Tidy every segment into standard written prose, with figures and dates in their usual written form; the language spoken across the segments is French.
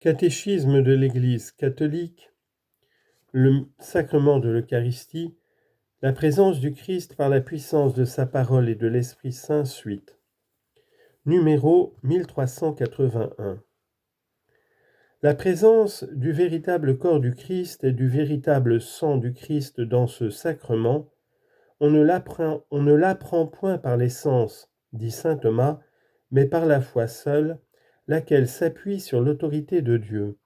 Catéchisme de l'Église catholique, le sacrement de l'Eucharistie, la présence du Christ par la puissance de sa parole et de l'Esprit Saint suite. Numéro 1381. La présence du véritable corps du Christ et du véritable sang du Christ dans ce sacrement, on ne l'apprend point par les sens, dit saint Thomas, mais par la foi seule, laquelle s'appuie sur l'autorité de Dieu.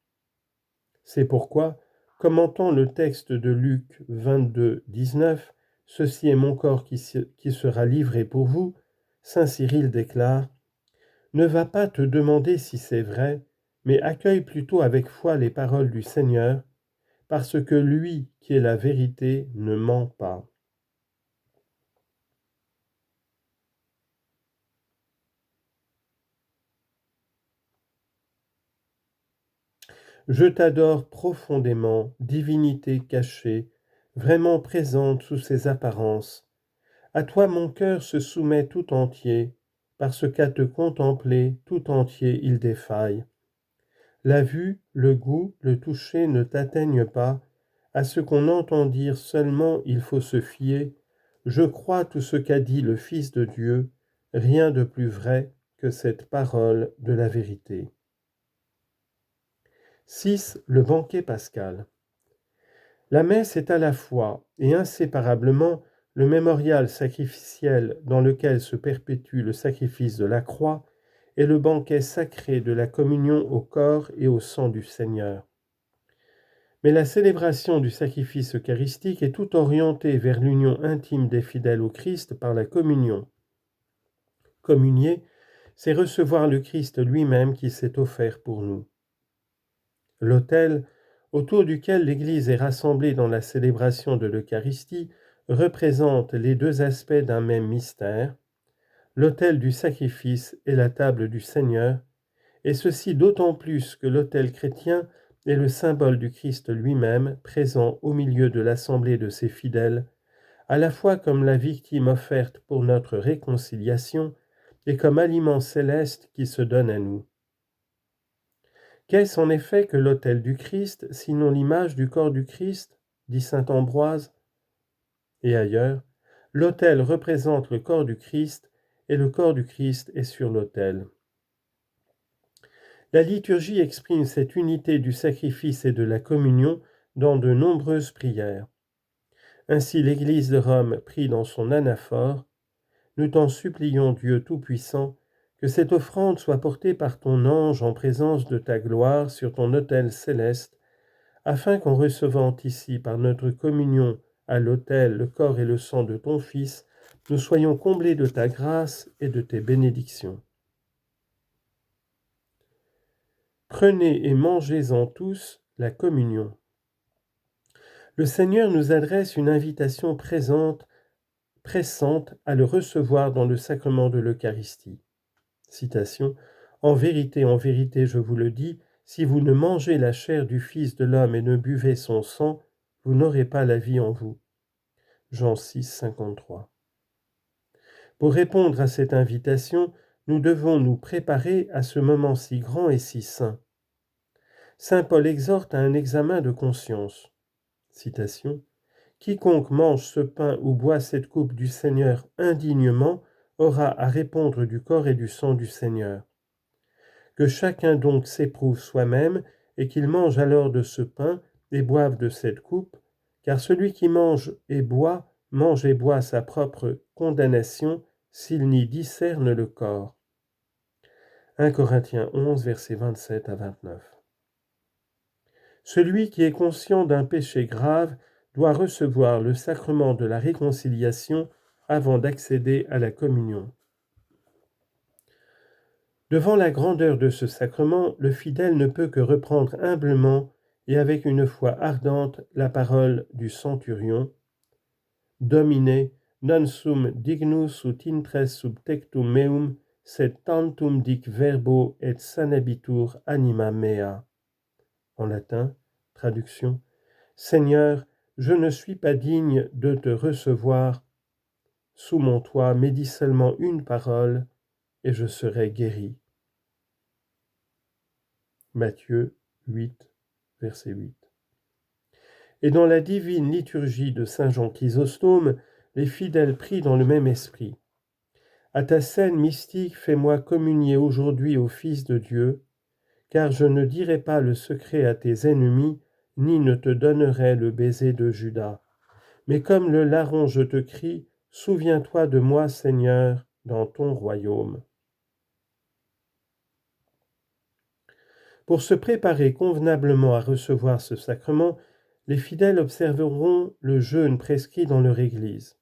C'est pourquoi, commentant le texte de Luc 22, 19, « Ceci est mon corps qui sera livré pour vous », saint Cyril déclare « Ne va pas te demander si c'est vrai, mais accueille plutôt avec foi les paroles du Seigneur, parce que lui qui est la vérité ne ment pas. » Je t'adore profondément, divinité cachée, vraiment présente sous ses apparences. À toi mon cœur se soumet tout entier, parce qu'à te contempler tout entier il défaille. La vue, le goût, le toucher ne t'atteignent pas, à ce qu'on entend dire seulement il faut se fier. Je crois tout ce qu'a dit le Fils de Dieu, rien de plus vrai que cette parole de la vérité. 6. Le banquet pascal. La messe est à la fois et inséparablement le mémorial sacrificiel dans lequel se perpétue le sacrifice de la croix et le banquet sacré de la communion au corps et au sang du Seigneur. Mais la célébration du sacrifice eucharistique est tout orientée vers l'union intime des fidèles au Christ par la communion. Communier, c'est recevoir le Christ lui-même qui s'est offert pour nous. L'autel, autour duquel l'Église est rassemblée dans la célébration de l'Eucharistie, représente les deux aspects d'un même mystère, l'autel du sacrifice et la table du Seigneur, et ceci d'autant plus que l'autel chrétien est le symbole du Christ lui-même, présent au milieu de l'assemblée de ses fidèles, à la fois comme la victime offerte pour notre réconciliation et comme aliment céleste qui se donne à nous. Qu'est-ce en effet que l'autel du Christ, sinon l'image du corps du Christ, dit saint Ambroise. Et ailleurs, l'autel représente le corps du Christ et le corps du Christ est sur l'autel. La liturgie exprime cette unité du sacrifice et de la communion dans de nombreuses prières. Ainsi l'Église de Rome prie dans son anaphore « Nous t'en supplions, Dieu Tout-Puissant, que cette offrande soit portée par ton ange en présence de ta gloire sur ton autel céleste, afin qu'en recevant ici par notre communion à l'autel le corps et le sang de ton Fils, nous soyons comblés de ta grâce et de tes bénédictions. Prenez et mangez-en tous la communion. » Le Seigneur nous adresse une invitation pressante à le recevoir dans le sacrement de l'Eucharistie. Citation « En vérité, je vous le dis, si vous ne mangez la chair du Fils de l'homme et ne buvez son sang, vous n'aurez pas la vie en vous. » Jean 6, 53. Pour répondre à cette invitation, nous devons nous préparer à ce moment si grand et si saint. Saint Paul exhorte à un examen de conscience. Citation « Quiconque mange ce pain ou boit cette coupe du Seigneur indignement aura à répondre du corps et du sang du Seigneur. Que chacun donc s'éprouve soi-même et qu'il mange alors de ce pain et boive de cette coupe, car celui qui mange et boit sa propre condamnation s'il n'y discerne le corps. » 1 Corinthiens 11, versets 27 à 29. Celui qui est conscient d'un péché grave doit recevoir le sacrement de la réconciliation avant d'accéder à la communion. Devant la grandeur de ce sacrement, le fidèle ne peut que reprendre humblement et avec une foi ardente la parole du centurion. Domine, non sum dignus ut intres subtectum meum, sed tantum dic verbo et sanabitur anima mea. En latin, traduction. Seigneur, je ne suis pas digne de te recevoir sous mon toit, mais dis seulement une parole et je serai guéri. Matthieu 8, verset 8. Et dans la divine liturgie de Saint Jean Chrysostome, les fidèles prient dans le même esprit. À ta scène mystique, fais-moi communier aujourd'hui au Fils de Dieu, car je ne dirai pas le secret à tes ennemis, ni ne te donnerai le baiser de Judas. Mais comme le larron, je te crie, souviens-toi de moi, Seigneur, dans ton royaume. Pour se préparer convenablement à recevoir ce sacrement, les fidèles observeront le jeûne prescrit dans leur Église.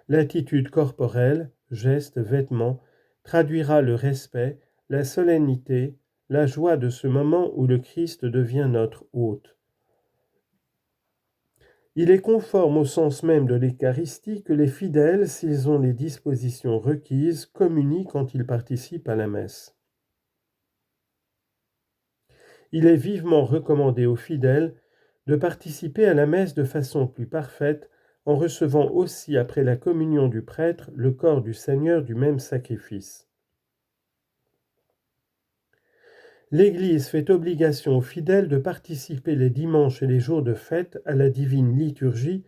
L'attitude corporelle, gestes, vêtements, traduira le respect, la solennité, la joie de ce moment où le Christ devient notre hôte. Il est conforme au sens même de l'Eucharistie que les fidèles, s'ils ont les dispositions requises, communient quand ils participent à la messe. Il est vivement recommandé aux fidèles de participer à la messe de façon plus parfaite en recevant aussi après la communion du prêtre le corps du Seigneur du même sacrifice. L'Église fait obligation aux fidèles de participer les dimanches et les jours de fête à la divine liturgie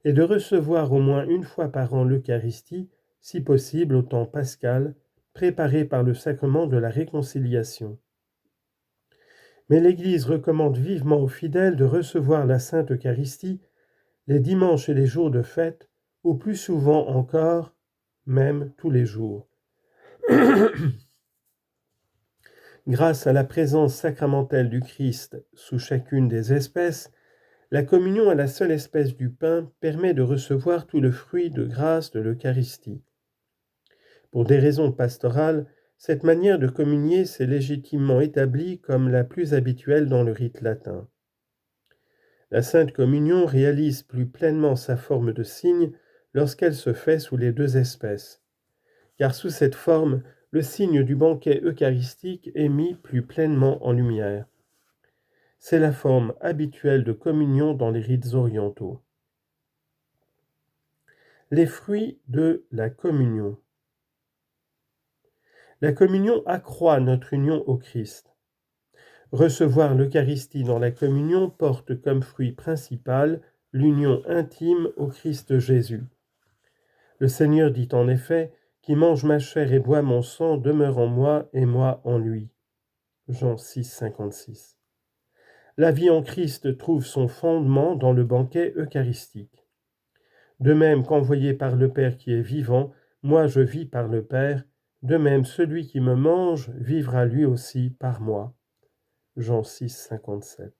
et de recevoir au moins une fois par an l'Eucharistie, si possible au temps pascal, préparé par le sacrement de la réconciliation. Mais l'Église recommande vivement aux fidèles de recevoir la Sainte Eucharistie les dimanches et les jours de fête, ou plus souvent encore, même tous les jours. Grâce à la présence sacramentelle du Christ sous chacune des espèces, la communion à la seule espèce du pain permet de recevoir tout le fruit de grâce de l'Eucharistie. Pour des raisons pastorales, cette manière de communier s'est légitimement établie comme la plus habituelle dans le rite latin. La Sainte Communion réalise plus pleinement sa forme de signe lorsqu'elle se fait sous les deux espèces, car sous cette forme, le signe du banquet eucharistique est mis plus pleinement en lumière. C'est la forme habituelle de communion dans les rites orientaux. Les fruits de la communion. La communion accroît notre union au Christ. Recevoir l'Eucharistie dans la communion porte comme fruit principal l'union intime au Christ Jésus. Le Seigneur dit en effet, « Qui mange ma chair et boit mon sang demeure en moi et moi en lui. » Jean 6, 56. La vie en Christ trouve son fondement dans le banquet eucharistique. De même qu'envoyé par le Père qui est vivant, moi je vis par le Père, de même celui qui me mange vivra lui aussi par moi. Jean 6, 57.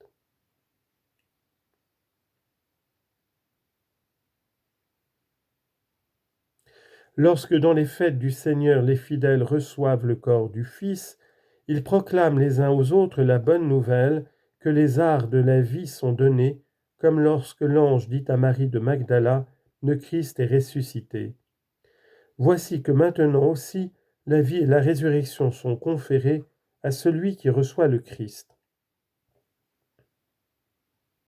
Lorsque dans les fêtes du Seigneur les fidèles reçoivent le corps du Fils, ils proclament les uns aux autres la bonne nouvelle que les arts de la vie sont donnés, comme lorsque l'ange dit à Marie de Magdala, « Le Christ est ressuscité ». Voici que maintenant aussi la vie et la résurrection sont conférées à celui qui reçoit le Christ.